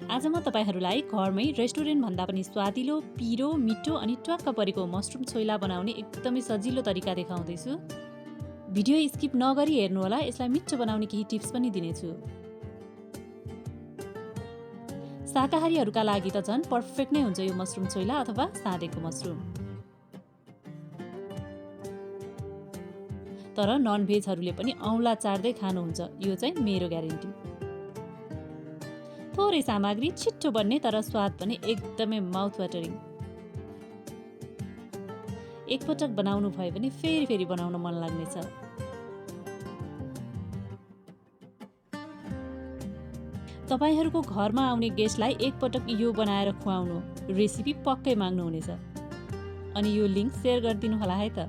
आज म तपाईहरूलाई घरमै रेस्टुरेन्ट भन्दा पनि स्वादिलो, पिरो, मिठो अनि ट्वाक्क परेको मसरुम छोइला बनाउने एकदमै सजिलो तरिका देखाउँदैछु। भिडियो स्किप नगरी हेर्नुहोला, यसलाई मिठो बनाउने केही टिप्स पनि दिनेछु। शाकाहारीहरूका लागि त झन् पर्फेक्ट नै हुन्छ यो मसरुम छोइला अथवा साँदेको मसरुम। तर नन भेजहरूले पनि औँला चाड्दै खानुहुन्छ, यो चाहिँ मेरो ग्यारेन्टी। थोरै सामग्री, छिट्टो बन्ने तर स्वाद पनि एकदमै माउथ वाटरिङ। एकपटक बनाउनु भयो भने फेरि बनाउन मन लाग्नेछ। तपाईहरूको घरमा आउने गेस्टलाई एकपटक यो बनाएर खुवाउनु, रेसिपी पक्कै माग्नुहुनेछ। अनि यो लिङ्क सेयर गरिदिनु होला है त।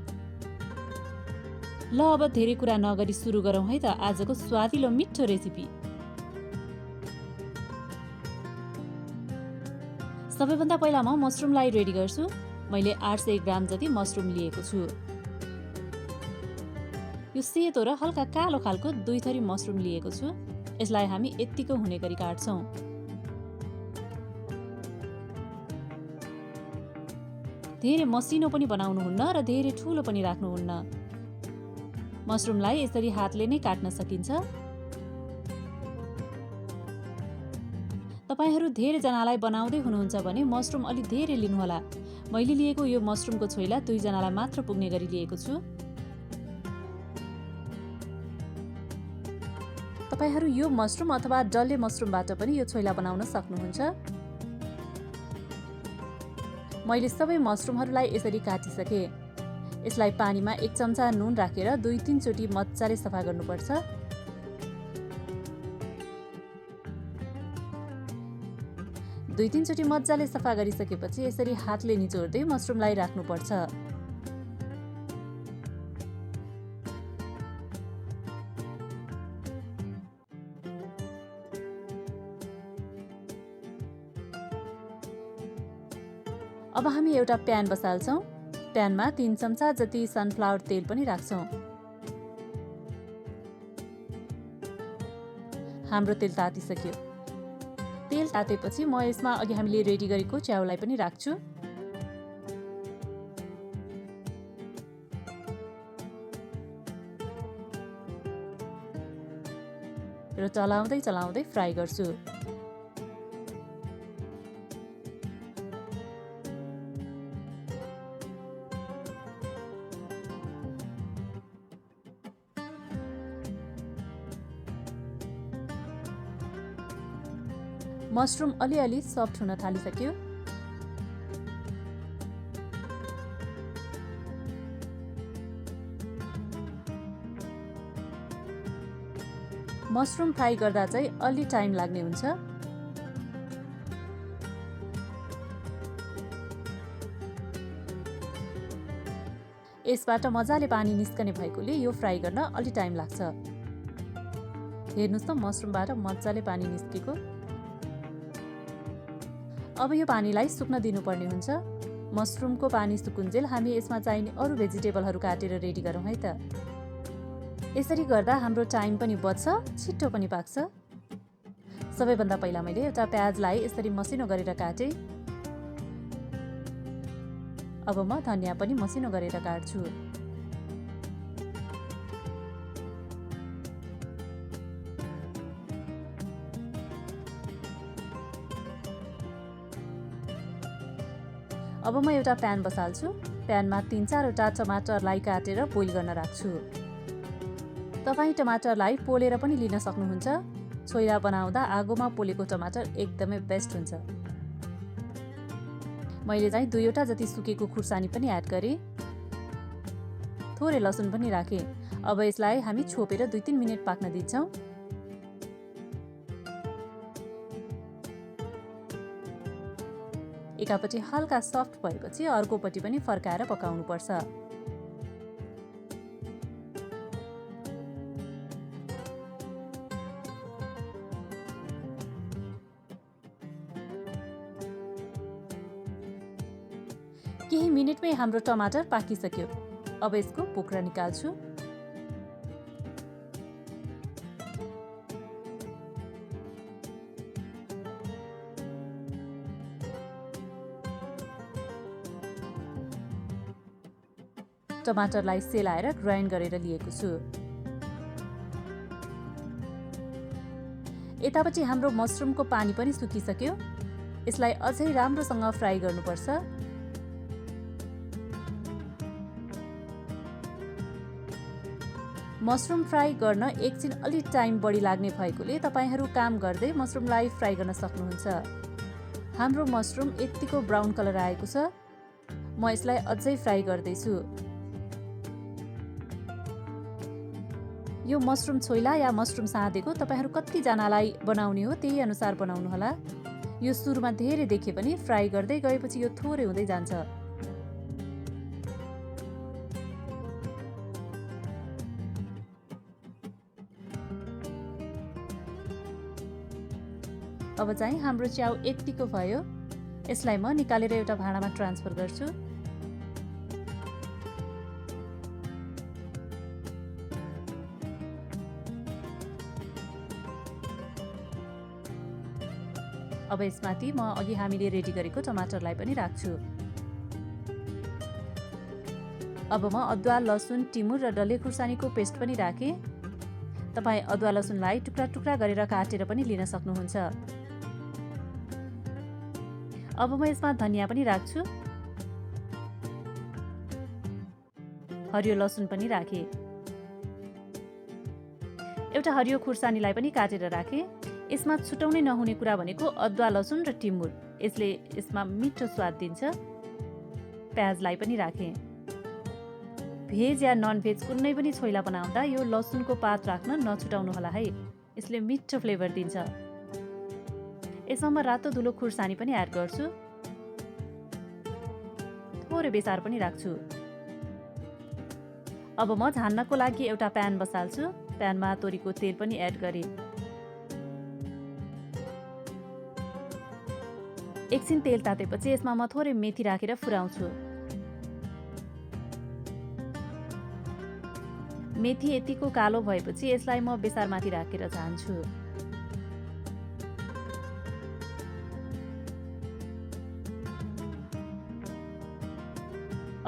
ल अब धेरै कुरा नगरी सुरु गरौँ है त आजको स्वादिलो मिठो रेसिपी। सबैभन्दा पहिला म मसरुमलाई रेडी गर्छु। मैले 800 ग्राम जति मसरुम लिएको छु। यो सेतो र हल्का कालो खालको 2 थरी मसरुम लिएको छु। यसलाई हामी यत्तिको हुने गरी काट्छौँ। धेरै मसिनो पनि बनाउनुहुन्न र धेरै ठुलो पनि राख्नुहुन्न। मसरुमलाई यसरी हातले नै काट्न सकिन्छ। तपाईहरू धेरै जनालाई बनाउँदै हुनुहुन्छ भने मसरुम अलि धेरै लिनुहोला। मैले लिएको यो मसरुमको छोइला 2 जनालाई मात्र पुग्ने गरी लिएको छु। तपाईहरू यो मसरुम अथवा डल्ले मसरुमबाट पनि यो छोइला बनाउन सक्नुहुन्छ। मैले सबै मसरुमहरूलाई यसरी काटिसके। यसलाई पानीमा 1 चम्चा नुन राखेर 2-3 चोटी मजाले सफा गर्नुपर्छ। दुई 3 चोटी मजाले सफा गरिसकेपछि यसरी हातले निचोर्दै मसरुमलाई राख्नुपर्छ। अब हामी एउटा प्यान बसाल्छौँ। प्यानमा 3 चम्चा जति सनफ्लावर तेल पनि राख्छौँ। हाम्रो तेल तातिसक्यो। तेल तातेपछि म यसमा अघि हामीले रेडी गरेको च्याउलाई पनि राख्छु। र चलाउँदै फ्राई गर्छु। मसरुम अलिअलि सफ्ट हुन थालिसक्यो। मसरुम फ्राई गर्दा चाहिँ अलि टाइम लाग्ने हुन्छ। यसबाट मजाले पानी निस्कने भएकोले यो फ्राई गर्न अलि टाइम लाग्छ। हेर्नुस् त मसरुमबाट मजाले पानी निस्केको। अब यो पानीलाई सुक्न दिनुपर्ने हुन्छ। मसरुमको पानी सुकुन्जेल हामी यसमा चाहिने अरू भेजिटेबलहरू काटेर रेडी गरौँ है त। यसरी गर्दा हाम्रो टाइम पनि बच्छ, छिट्टो पनि पाक्छ। सबैभन्दा पहिला मैले एउटा प्याजलाई यसरी मसिनो गरेर काटेँ। अब म धनिया पनि मसिनो गरेर काट्छु। अब म एउटा प्यान बसाल्छु। प्यानमा 3-4वटा टमाटरलाई काटेर बोइल गर्न राख्छु। तपाईँ टमाटरलाई पोलेर पनि लिन सक्नुहुन्छ। छोइला बनाउँदा आगोमा पोलेको टमाटर एकदमै बेस्ट हुन्छ। मैले चाहिँ 2वटा जति सुकेको खुर्सानी पनि एड गरेँ। थोरै लसुन पनि राखेँ। अब यसलाई हामी छोपेर 2-3 मिनेट पाक्न दिन्छौँ। एकापट्टि हल्का सफ्ट भएपछि अर्कोपट्टि पनि फर्काएर पकाउनु पर्छ। केही मिनेटमै हाम्रो टमाटर पाकिसक्यो। अब यसको पोक्रा निकाल्छु। टमाटरलाई सेलाएर ग्राइन्ड गरेर लिएको छु। यतापट्टि हाम्रो मसरुमको पानी पनि सुकिसक्यो। यसलाई अझै राम्रोसँग फ्राई गर्नुपर्छ। मसरुम फ्राई गर्न एकछिन अलि टाइम बढी लाग्ने भएकोले तपाईहरू काम गर्दै मसरुमलाई फ्राई गर्न सक्नुहुन्छ। हाम्रो मसरुम यतिको ब्राउन कलर आएको छ। म यसलाई अझै फ्राई गर्दैछु। यो मसरुम छोइला या मसरुम साँधेको तपाईहरू कतिजनालाई बनाउने हो त्यही अनुसार बनाउनुहोला। यो सुरुमा धेरै देखे पनि फ्राई गर्दै गएपछि यो थोरै हुँदै जान्छ। अब चाहिँ हाम्रो च्याउ यतिको भयो। यसलाई म निकालेर एउटा भाँडामा ट्रान्सफर गर्छु। अब यसमाथि म अघि हामीले रेडी गरेको टमाटरलाई पनि राख्छु। अब म अदुवा, लसुन, टिमुर र डल्ले खुर्सानीको पेस्ट पनि राखेँ। तपाईँ अदुवा लसुनलाई टुक्रा टुक्रा गरेर काटेर पनि लिन सक्नुहुन्छ। अब म यसमा धनिया पनि राख्छु। हरियो लसुन पनि राखेँ। एउटा हरियो खुर्सानीलाई पनि काटेर राखेँ। यसमा छुटाउनै नहुने कुरा भनेको अदुवा, लसुन र टिमुर। यसले यसमा मिठो स्वाद दिन्छ। प्याजलाई पनि राखेँ। भेज या नन भेज कुनै पनि छोइला बनाउँदा यो लसुनको पात राख्न नछुटाउनु होला है। यसले मिठो फ्लेभर दिन्छ। यसमा म रातो धुलो खुर्सानी पनि एड गर्छु। थोरै बेसार पनि राख्छु। अब म झान्नको लागि एउटा प्यान बसाल्छु। प्यानमा तोरीको तेल पनि एड गरेँ। एकछिन तेल तातेपछि यसमा म थोरै मेथी राखेर फुराउँछु। मेथी यतिको कालो भएपछि यसलाई म बेसारमाथि राखेर झान्छु।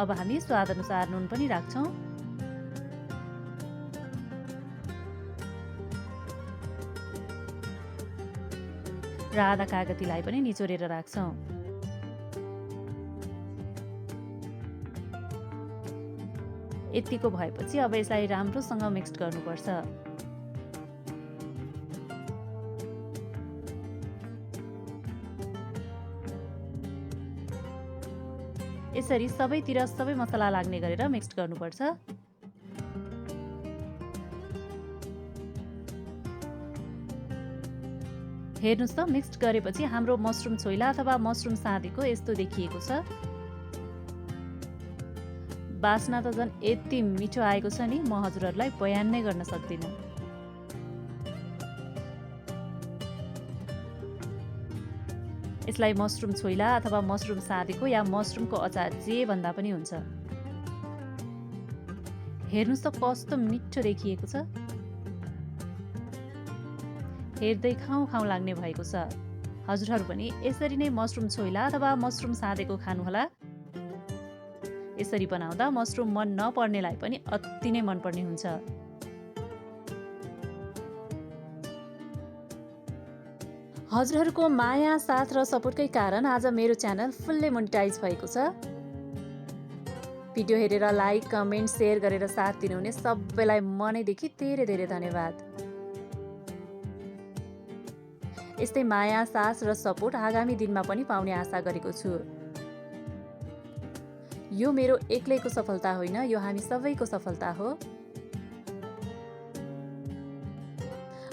अब हामी स्वाद अनुसार नुन पनि राख्छौँ। र आधा कागतीलाई पनि निचोरेर राख्छौँ। यतिको भएपछि अब यसलाई राम्रोसँग मिक्स गर्नुपर्छ। यसरी सबैतिर सबै मसला लाग्ने गरेर मिक्स गर्नुपर्छ। हेर्नुस् त मिक्स गरेपछि हाम्रो मसरुम छोइला अथवा मसरुम साँधेको यस्तो देखिएको छ। बास्ना त झन् यति मिठो आएको छ नि म हजुरहरूलाई बयान नै गर्न सक्दिनँ। यसलाई मसरुम छोइला अथवा मसरुम साँधेको या मसरुमको अचार जे भन्दा पनि हुन्छ। हेर्नुस् त कस्तो मिठो देखिएको छ। हेर्दै खाउँ खाउँ लाग्ने भएको छ। हजुरहरू पनि यसरी नै मसरुम छोइला अथवा मसरुम साँधेको खानुहोला। यसरी बनाउँदा मसरुम मन नपर्नेलाई पनि अति नै मनपर्ने हुन्छ। हजुरहरूको माया, साथ र सपोर्टकै कारण आज मेरो च्यानल फुल्ली मोनेटाइज भएको छ। भिडियो हेरेर लाइक, कमेन्ट, सेयर गरेर साथ दिनुहुने सबैलाई मनैदेखि धेरै धेरै धन्यवाद। यस्तै माया, साथ र सपोर्ट आगामी दिनमा पनि पाउने आशा गरेको छु। यो मेरो एक्लैको सफलता होइन, यो हामी सबैको सफलता हो।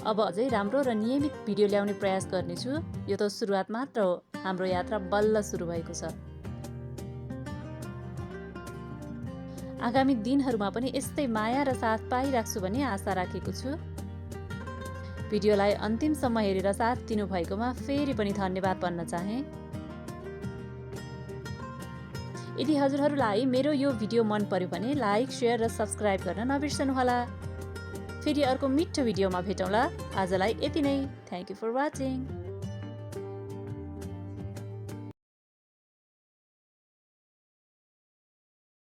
अब अझै राम्रो र नियमित भिडियो ल्याउने प्रयास गर्नेछु। यो त सुरुवात मात्र हो। हाम्रो यात्रा बल्ल सुरु भएको छ। आगामी दिनहरूमा पनि यस्तै माया र साथ पाइराख्छु भन्ने आशा राखेको छु। भिडियोलाई अन्तिमसम्म हेरेर साथ दिनुभएकोमा फेरि पनि धन्यवाद भन्न चाहे। यदि हजुरहरूलाई मेरो यो भिडियो मन पर्यो भने लाइक, शेयर र सब्स्क्राइब गर्न नबिर्सनुहोला। फेरि अर्को मिठो भिडियोमा भेटौँला। आजलाई यति नै। Thank you for watching.